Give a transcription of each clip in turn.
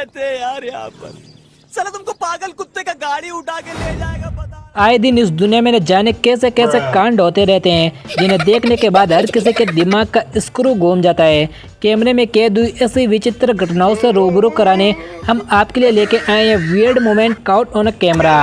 रहते हैं यार यहाँ पर। साला तुमको पागल कुत्ते का गाड़ी उठा के ले जाएगा पता। आए दिन इस दुनिया में न जाने कैसे कैसे कांड होते रहते हैं, जिन्हें देखने के बाद हर किसी के दिमाग का स्क्रू घूम जाता है। कैमरे में कैद हुई ऐसी विचित्र घटनाओं से रूबरू कराने हम आपके लिए लेके आए हैं weird moment cout on camera.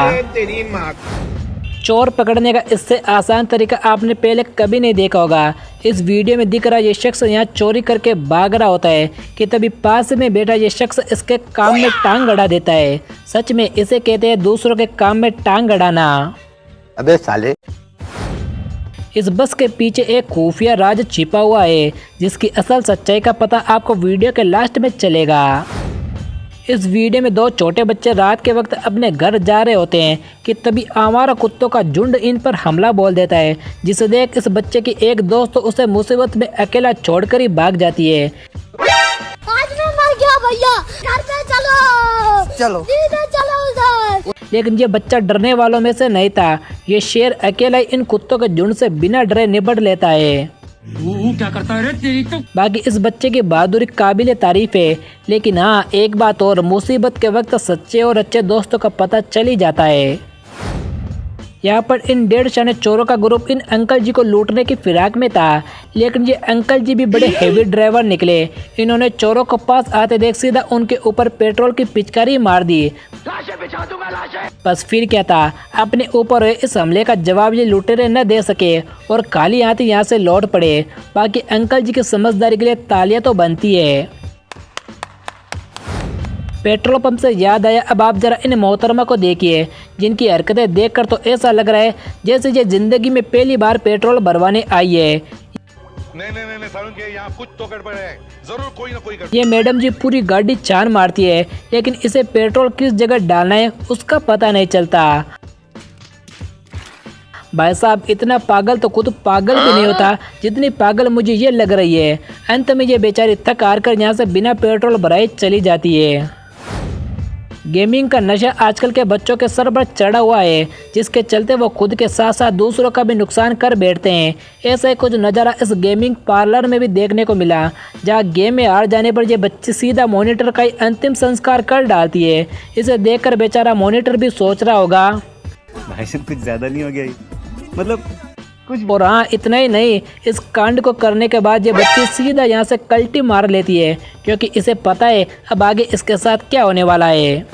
चोर पकड़ने का इससे आसान तरीका आपने पहले कभी नहीं देखा होगा। इस वीडियो में दिख रहा ये शख्स यहाँ चोरी करके भाग रहा होता है कि तभी पास में बैठा ये शख्स इसके काम में टांग अड़ा देता है। सच में इसे कहते हैं दूसरों के काम में टांग अड़ाना। अबे साले। इस बस के पीछे एक खुफिया राज छिपा हुआ है, जिसकी असल सच्चाई का पता आपको वीडियो के लास्ट में चलेगा। इस वीडियो में दो छोटे बच्चे रात के वक्त अपने घर जा रहे होते हैं कि तभी आवारा कुत्तों का झुंड इन पर हमला बोल देता है, जिसे देख इस बच्चे की एक दोस्त तो उसे मुसीबत में अकेला छोड़कर ही भाग जाती है। आज मैं मर गया भैया, घर पे चलो चलो उधर। लेकिन ये बच्चा डरने वालों में से नहीं था। ये शेर अकेला ही इन कुत्तों के झुंड से बिना डरे निपट लेता है। क्या करता है रे तेरी तो। बाकी इस बच्चे की बहादुरी काबिल तारीफ है, लेकिन हाँ एक बात और, मुसीबत के वक्त सच्चे और अच्छे दोस्तों का पता चल ही जाता है। यहाँ पर इन 1.5 शाने चोरों का ग्रुप इन अंकल जी को लूटने की फिराक में था, लेकिन ये अंकल जी भी बड़े हेवी ड्राइवर निकले। इन्होंने चोरों को पास आते देख सीधा उनके ऊपर पेट्रोल की पिचकारी मार दी। बस फिर क्या था, अपने ऊपर हुए इस हमले का जवाब ये लुटेरे न दे सके और खाली हाथ यहाँ से लौट पड़े। बाकी अंकल जी की समझदारी के लिए तालियां तो बनती है। पेट्रोल पंप से याद आया, अब आप जरा इन मोहतरमा को देखिए, जिनकी हरकतें देखकर तो ऐसा लग रहा है जैसे ये जिंदगी में पहली बार पेट्रोल भरवाने आई है। नहीं सारुण के यहाँ कुछ तो गड़बड़ है, जरूर कोई ना कोई गड़बड़। ये मैडम जी पूरी गाड़ी छान मारती है, लेकिन इसे पेट्रोल किस जगह डालना है उसका पता नहीं चलता। भाई साहब इतना पागल तो खुद पागल भी नहीं होता जितनी पागल मुझे ये लग रही है। अंत में ये बेचारी थक हार कर यहाँ से बिना पेट्रोल भराए चली जाती है। गेमिंग का नशा आजकल के बच्चों के सर पर चढ़ा हुआ है, जिसके चलते वो खुद के साथ साथ दूसरों का भी नुकसान कर बैठते हैं। ऐसा ही कुछ नज़ारा इस गेमिंग पार्लर में भी देखने को मिला, जहां गेम में हार जाने पर ये बच्ची सीधा मॉनिटर का ही अंतिम संस्कार कर डालती है। इसे देखकर बेचारा मॉनिटर भी सोच रहा होगा भाई साहब कुछ ज़्यादा नहीं हो गया, मतलब कुछ। और हाँ इतना ही नहीं, इस कांड को करने के बाद ये बच्ची सीधा यहाँ से कल्टी मार लेती है, क्योंकि इसे पता है अब आगे इसके साथ क्या होने वाला है।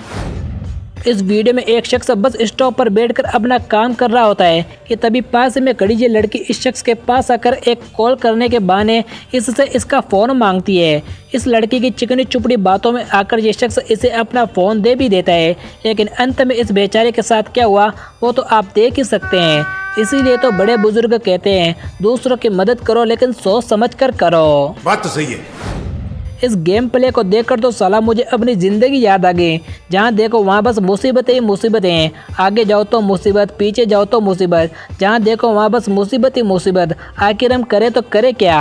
इस वीडियो में एक शख्स बस स्टॉप पर बैठकर अपना काम कर रहा होता है कि तभी पास में खड़ी ये लड़की इस शख्स के पास आकर एक कॉल करने के बहाने इससे इसका फ़ोन मांगती है। इस लड़की की चिकनी चुपड़ी बातों में आकर ये शख्स इसे अपना फ़ोन दे भी देता है, लेकिन अंत में इस बेचारे के साथ क्या हुआ वो तो आप देख ही सकते हैं। इसीलिए तो बड़े बुजुर्ग कहते हैं दूसरों की मदद करो लेकिन सोच समझ कर करो। बात तो सही है। इस गेम प्ले को देखकर तो साला मुझे अपनी ज़िंदगी याद आ गई, जहाँ देखो वहाँ बस मुसीबतें ही मुसीबतें। आगे जाओ तो मुसीबत, पीछे जाओ तो मुसीबत, जहाँ देखो वहाँ बस मुसीबत ही मुसीबत। आखिर हम करें तो करें क्या?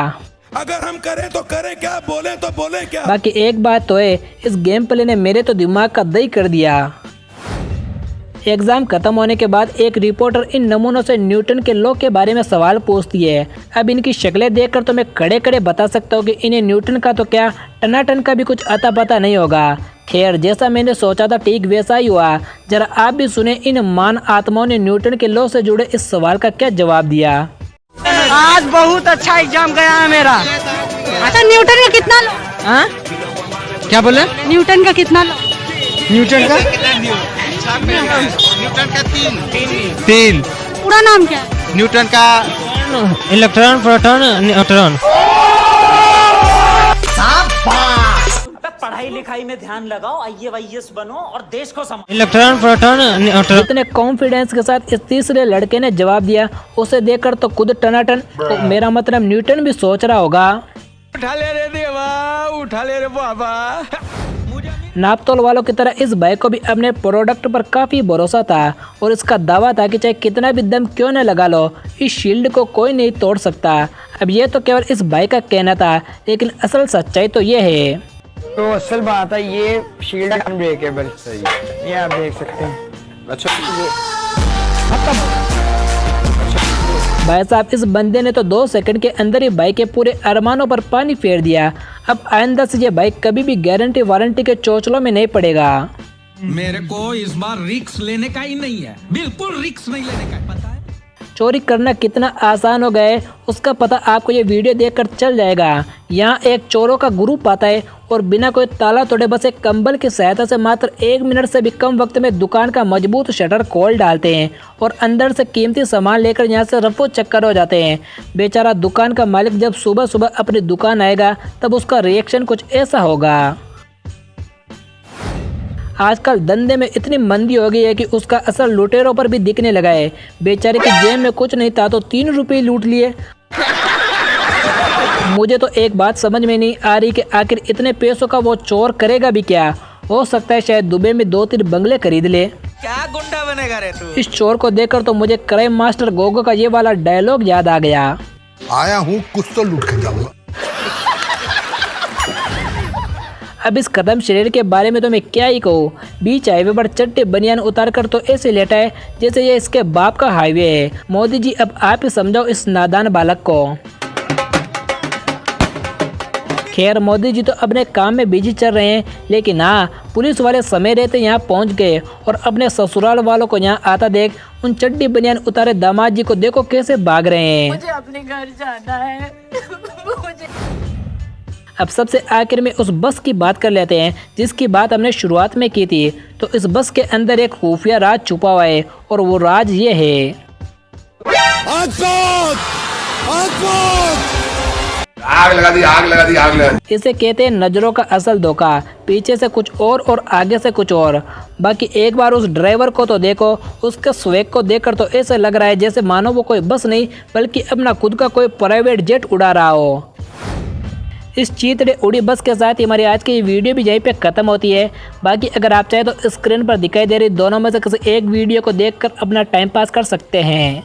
अगर हम करें तो करें क्या, बोले तो बोले क्या। बाकी एक बात तो है, इस गेम प्ले ने मेरे तो दिमाग का दही कर दिया। एग्जाम खत्म होने के बाद एक रिपोर्टर इन नमूनों से न्यूटन के लॉ के बारे में सवाल पूछती है। अब इनकी शक्लें देखकर तो मैं खड़े खड़े बता सकता हूँ कि इन्हें न्यूटन का तो क्या टनाटन का भी कुछ अता पता नहीं होगा। खैर जैसा मैंने सोचा था ठीक वैसा ही हुआ। जरा आप भी सुने इन मान आत्माओं ने न्यूटन के लॉ से जुड़े इस सवाल का क्या जवाब दिया। आज बहुत अच्छा एग्जाम गया है मेरा। अच्छा न्यूटन का कितना लो? हाँ क्या बोले? न्यूटन का कितना लो? न्यूटन का तीन। पूरा नाम क्या है? न्यूटन का इलेक्ट्रॉन, प्रोटॉन, न्यूट्रॉन। पढ़ाई लिखाई में ध्यान लगाओ, IAS बनो और देश को संभालो। Electron, proton, neutron. इतने कॉन्फिडेंस के साथ इस तीसरे लड़के ने जवाब दिया, उसे देखकर तो खुद टनाटन, तो मेरा मतलब न्यूटन भी सोच रहा होगा उठा ले रे देवा, उठा ले रे बाबा। नापतोल वालों की तरह इस भाई को भी अपने प्रोडक्ट पर काफ़ी भरोसा था और इसका दावा था कि चाहे कितना भी दम क्यों न लगा लो, इस शील्ड को कोई नहीं तोड़ सकता। अब ये तो केवल इस भाई का कहना था, लेकिन असल सच्चाई तो ये है। तो असल बात है ये शील्ड अनब्रेकेबल, ये आप देख सकते हैं। अच्छा ये भाई साहब, इस बंदे ने तो 2 सेकंड के अंदर ही भाई के पूरे अरमानों पर पानी फेर दिया। अब आइंदा से ये भाई कभी भी गारंटी वारंटी के चोचलों में नहीं पड़ेगा। मेरे को इस बार रिस्क लेने का ही नहीं है, बिल्कुल रिस्क नहीं लेने का है, पता है। चोरी करना कितना आसान हो गया है उसका पता आपको ये वीडियो देखकर चल जाएगा। यहाँ एक चोरों का ग्रुप आता है और बिना कोई ताला तोड़े बस एक कंबल की सहायता से मात्र 1 मिनट से भी कम वक्त में दुकान का मजबूत शटर खोल डालते हैं और अंदर से कीमती सामान लेकर यहाँ से रफो चक्कर हो जाते हैं। बेचारा दुकान का मालिक जब सुबह सुबह अपनी दुकान आएगा तब उसका रिएक्शन कुछ ऐसा होगा। आजकल धंधे में इतनी मंदी हो गई है कि उसका असर लुटेरों पर भी दिखने लगा है। बेचारे की जेब में कुछ नहीं था तो 3 रुपये लूट लिए। मुझे तो एक बात समझ में नहीं आ रही कि आखिर इतने पैसों का वो चोर करेगा भी क्या। हो सकता है शायद दुबई में 2-3 बंगले खरीद ले। क्या गुंडा बनेगा रे तू। इस चोर को देखकर तो मुझे क्राइम मास्टर गोगो का ये वाला डायलॉग याद आ गया। आया हूँ कुछ तो लूट के जाऊंगा। अब इस कदम शरीर के बारे में तो मैं क्या ही कहूँ। बीच हाईवे पर चट्टे बनियान उतार कर तो ऐसे लेटा है जैसे ये इसके बाप का हाईवे है। मोदी जी अब आप ही समझाओ इस नादान बालक को। खैर मोदी जी तो अपने काम में बिजी चल रहे हैं, लेकिन हाँ पुलिस वाले समय रहते यहाँ पहुँच गए और अपने ससुराल वालों को यहाँ आता देख उन चड्डी बनियान उतारे दामाद जी को देखो कैसे भाग रहे हैं। मुझे अपने घर जाना है। अब सबसे आखिर में उस बस की बात कर लेते हैं जिसकी बात हमने शुरुआत में की थी। तो इस बस के अंदर एक खुफिया राज छुपा हुआ है और वो राज ये है। आग लगा दी, आग लगा दी, आग लगा दी। इसे कहते हैं नजरों का असल धोखा। पीछे से कुछ और आगे से कुछ और। बाकी एक बार उस ड्राइवर को तो देखो, उसके स्वैग को देखकर तो ऐसा लग रहा है जैसे मानो वो कोई बस नहीं बल्कि अपना खुद का कोई प्राइवेट जेट उड़ा रहा हो। इस चीतड़े उड़ी बस के साथ ही हमारी आज की वीडियो भी यहीं पे ख़त्म होती है। बाकी अगर आप चाहें तो स्क्रीन पर दिखाई दे रही दोनों में से किसी एक वीडियो को देखकर अपना टाइम पास कर सकते हैं।